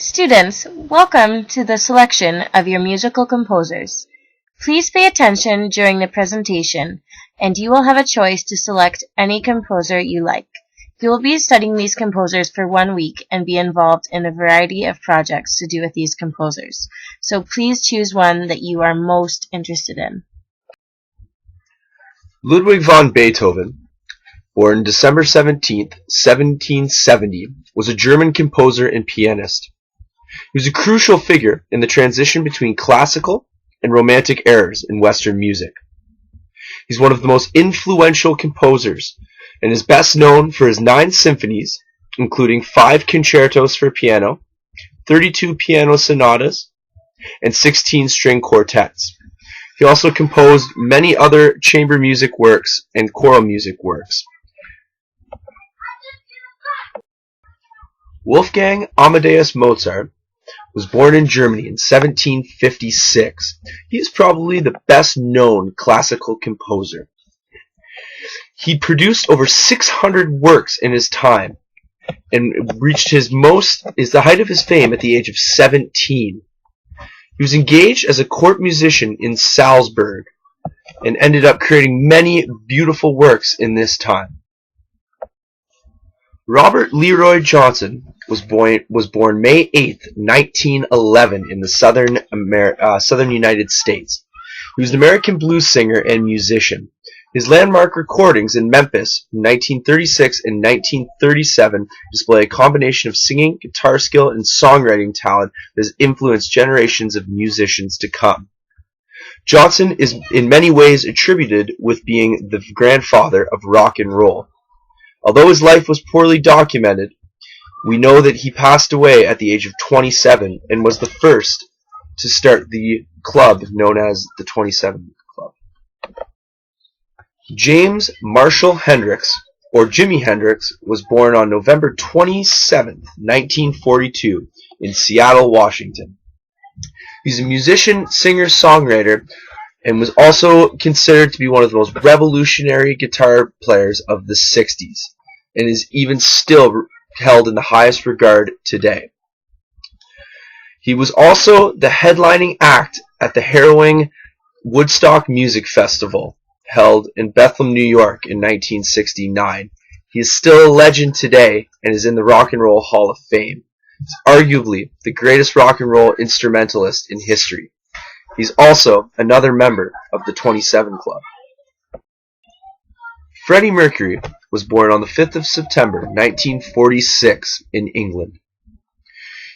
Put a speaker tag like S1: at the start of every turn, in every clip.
S1: Students, welcome to the selection of your musical composers. Please pay attention during the presentation, and you will have a choice to select any composer you like. You will be studying these composers for 1 week and be involved in a variety of projects to do with these composers. So please choose one that you are most interested in.
S2: Ludwig van Beethoven, born December 17, 1770, was a German composer and pianist. He was a crucial figure in the transition between classical and romantic eras in Western music. He's one of the most influential composers and is best known for his 9 symphonies, including 5 concertos for piano, 32 piano sonatas, and 16 string quartets. He also composed many other chamber music works and choral music works. Wolfgang Amadeus Mozart was born in Germany in 1756. He is probably the best known classical composer. He produced over 600 works in his time and reached the height of his fame at the age of 17. He was engaged as a court musician in Salzburg and ended up creating many beautiful works in this time. Robert Leroy Johnson was born May 8, 1911 in the southern United States. He was an American blues singer and musician. His landmark recordings in Memphis from 1936 and 1937 display a combination of singing, guitar skill, and songwriting talent that has influenced generations of musicians to come. Johnson is in many ways attributed with being the grandfather of rock and roll. Although his life was poorly documented, we know that he passed away at the age of 27 and was the first to start the club known as the 27 Club. James Marshall Hendricks, or Jimi Hendrix, was born on November 27, 1942, in Seattle, Washington. He's a musician, singer, songwriter, and was also considered to be one of the most revolutionary guitar players of the 60s, and is even still held in the highest regard today. He was also the headlining act at the harrowing Woodstock Music Festival, held in Bethlehem, New York in 1969. He is still a legend today and is in the Rock and Roll Hall of Fame. He's arguably the greatest rock and roll instrumentalist in history. He's also another member of the 27 Club. Freddie Mercury was born on the 5th of September 1946 in England.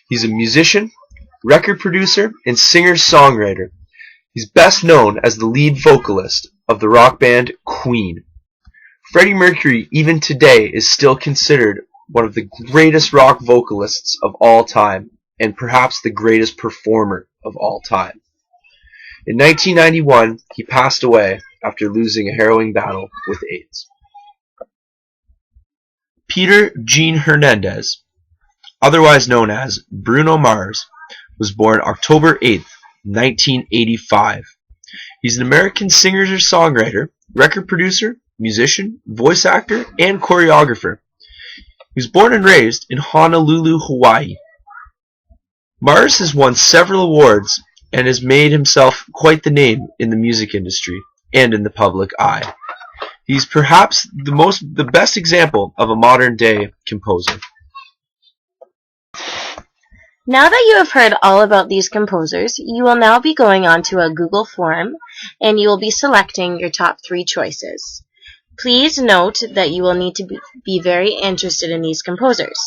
S2: He's a musician, record producer, and singer-songwriter. He's best known as the lead vocalist of the rock band Queen. Freddie Mercury, even today, is still considered one of the greatest rock vocalists of all time, and perhaps the greatest performer of all time. In 1991, he passed away after losing a harrowing battle with AIDS. Peter Gene Hernandez, otherwise known as Bruno Mars, was born October 8, 1985. He's an American singer-songwriter, record producer, musician, voice actor, and choreographer. He was born and raised in Honolulu, Hawaii. Mars has won several awards and has made himself quite the name in the music industry and in the public eye. He's perhaps the best example of a modern-day composer.
S1: Now that you have heard all about these composers, you will now be going on to a Google form and you will be selecting your top 3 choices. Please note that you will need to be very interested in these composers.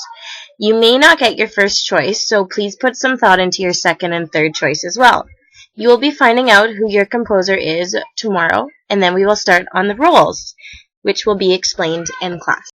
S1: You may not get your first choice, so please put some thought into your second and third choice as well. You will be finding out who your composer is tomorrow, and then we will start on the roles, which will be explained in class.